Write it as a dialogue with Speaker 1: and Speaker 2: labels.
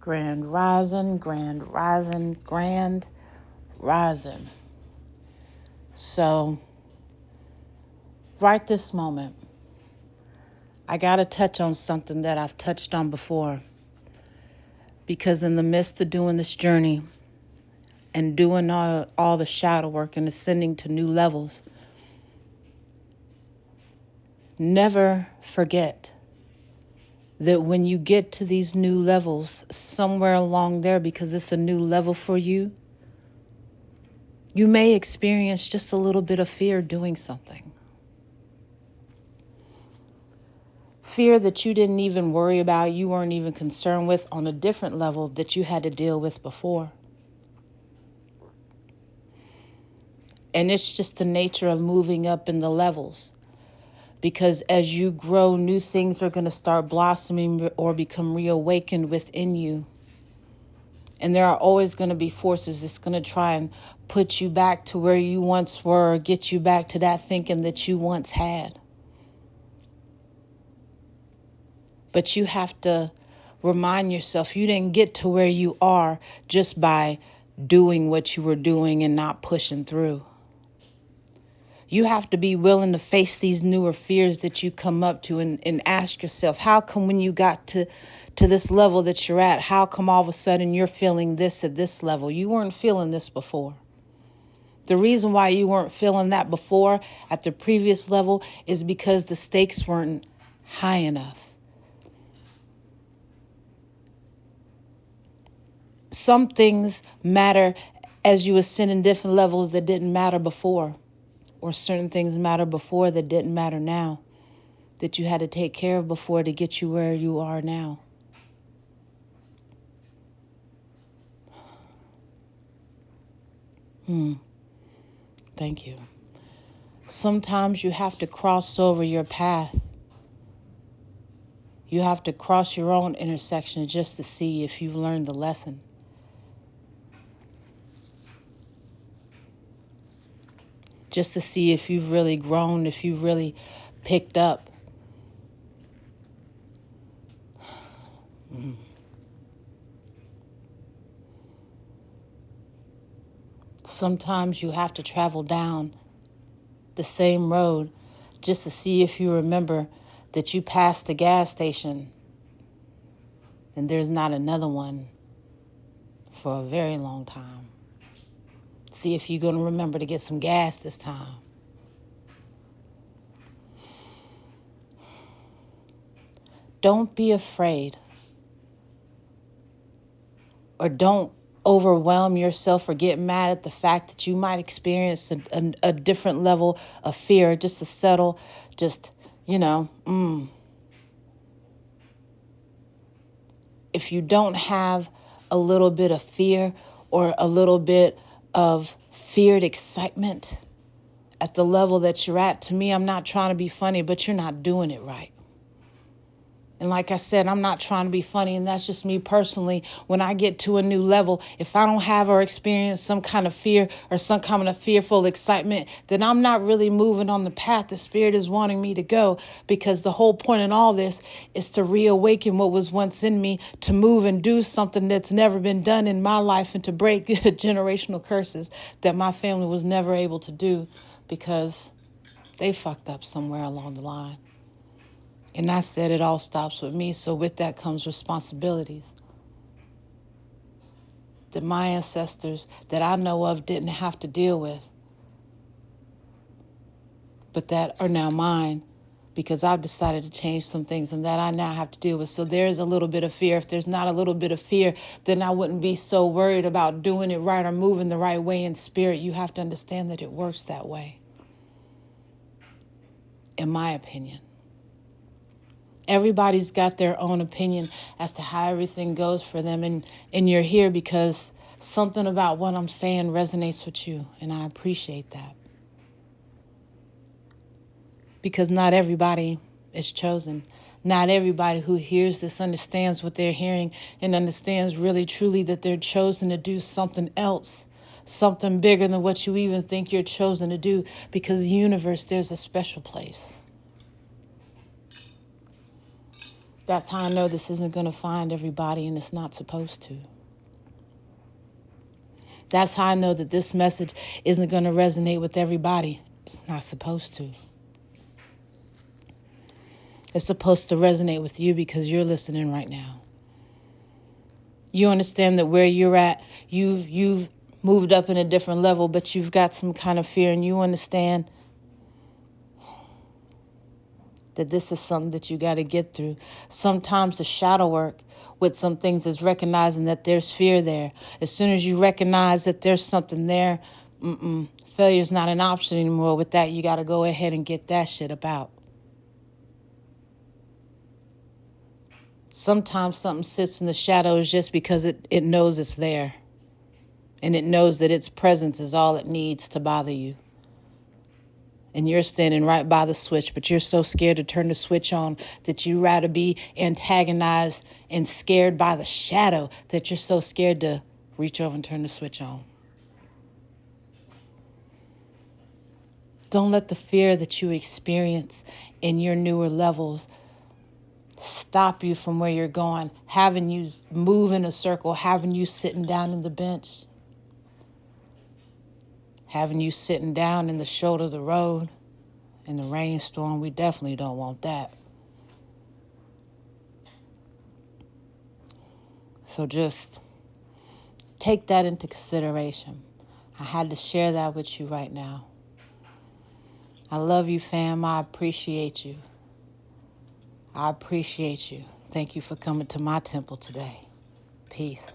Speaker 1: Grand rising, grand rising, grand rising. So, right this moment, I got to touch on something that I've touched on before. Because in the midst of doing this journey and doing all the shadow work and ascending to new levels, never forget that when you get to these new levels, somewhere along there, because it's a new level for you, you may experience just a little bit of fear doing something. Fear that you didn't even worry about, you weren't even concerned with on a different level that you had to deal with before. And it's just the nature of moving up in the levels. Because as you grow, new things are going to start blossoming or become reawakened within you. And there are always going to be forces that's going to try and put you back to where you once were, or get you back to that thinking that you once had. But you have to remind yourself you didn't get to where you are just by doing what you were doing and not pushing through. You have to be willing to face these newer fears that you come up to and ask yourself, how come when you got to this level that you're at, how come all of a sudden you're feeling this at this level? You weren't feeling this before. The reason why you weren't feeling that before at the previous level is because the stakes weren't high enough. Some things matter as you ascend in different levels that didn't matter before. Or certain things matter before that didn't matter now, that you had to take care of before to get you where you are now. Thank you. Sometimes you have to cross over your path. You have to cross your own intersection just to see if you've learned the lesson. Just to see if you've really grown, if you've really picked up. Sometimes you have to travel down the same road just to see if you remember that you passed the gas station and there's not another one for a very long time. See if you're going to remember to get some gas this time. Don't be afraid, or don't overwhelm yourself or get mad at the fact that you might experience a different level of fear, just a subtle, If you don't have a little bit of fear or a little bit of feared excitement at the level that you're at, to me, I'm not trying to be funny, but you're not doing it right. And like I said, I'm not trying to be funny, and that's just me personally. When I get to a new level, if I don't have or experience some kind of fear or some kind of fearful excitement, then I'm not really moving on the path the Spirit is wanting me to go, because the whole point in all this is to reawaken what was once in me, to move and do something that's never been done in my life, and to break generational curses that my family was never able to do because they fucked up somewhere along the line. And I said it all stops with me, so with that comes responsibilities that my ancestors that I know of didn't have to deal with, but that are now mine because I've decided to change some things and that I now have to deal with. So there's a little bit of fear. If there's not a little bit of fear, then I wouldn't be so worried about doing it right or moving the right way in spirit. You have to understand that it works that way, in my opinion. Everybody's got their own opinion as to how everything goes for them. And you're here because something about what I'm saying resonates with you. And I appreciate that. Because not everybody is chosen. Not everybody who hears this understands what they're hearing and understands really truly that they're chosen to do something else. Something bigger than what you even think you're chosen to do. Because the universe, there's a special place. That's how I know this isn't going to find everybody, and it's not supposed to. That's how I know that this message isn't going to resonate with everybody. It's not supposed to. It's supposed to resonate with you because you're listening right now. You understand that where you're at, you've moved up in a different level, but you've got some kind of fear, and you understand that this is something that you got to get through. Sometimes the shadow work with some things is recognizing that there's fear there. As soon as you recognize that there's something there, failure's not an option anymore. With that, you got to go ahead and get that shit about. Sometimes something sits in the shadows just because it knows it's there. And it knows that its presence is all it needs to bother you. And you're standing right by the switch, but you're so scared to turn the switch on that you rather be antagonized and scared by the shadow that you're so scared to reach over and turn the switch on. Don't let the fear that you experience in your newer levels stop you from where you're going, having you move in a circle, having you sitting down in the bench, having you sitting down in the shoulder of the road in the rainstorm. We definitely don't want that. So just take that into consideration. I had to share that with you right now. I love you, fam. I appreciate you. I appreciate you. Thank you for coming to my temple today. Peace.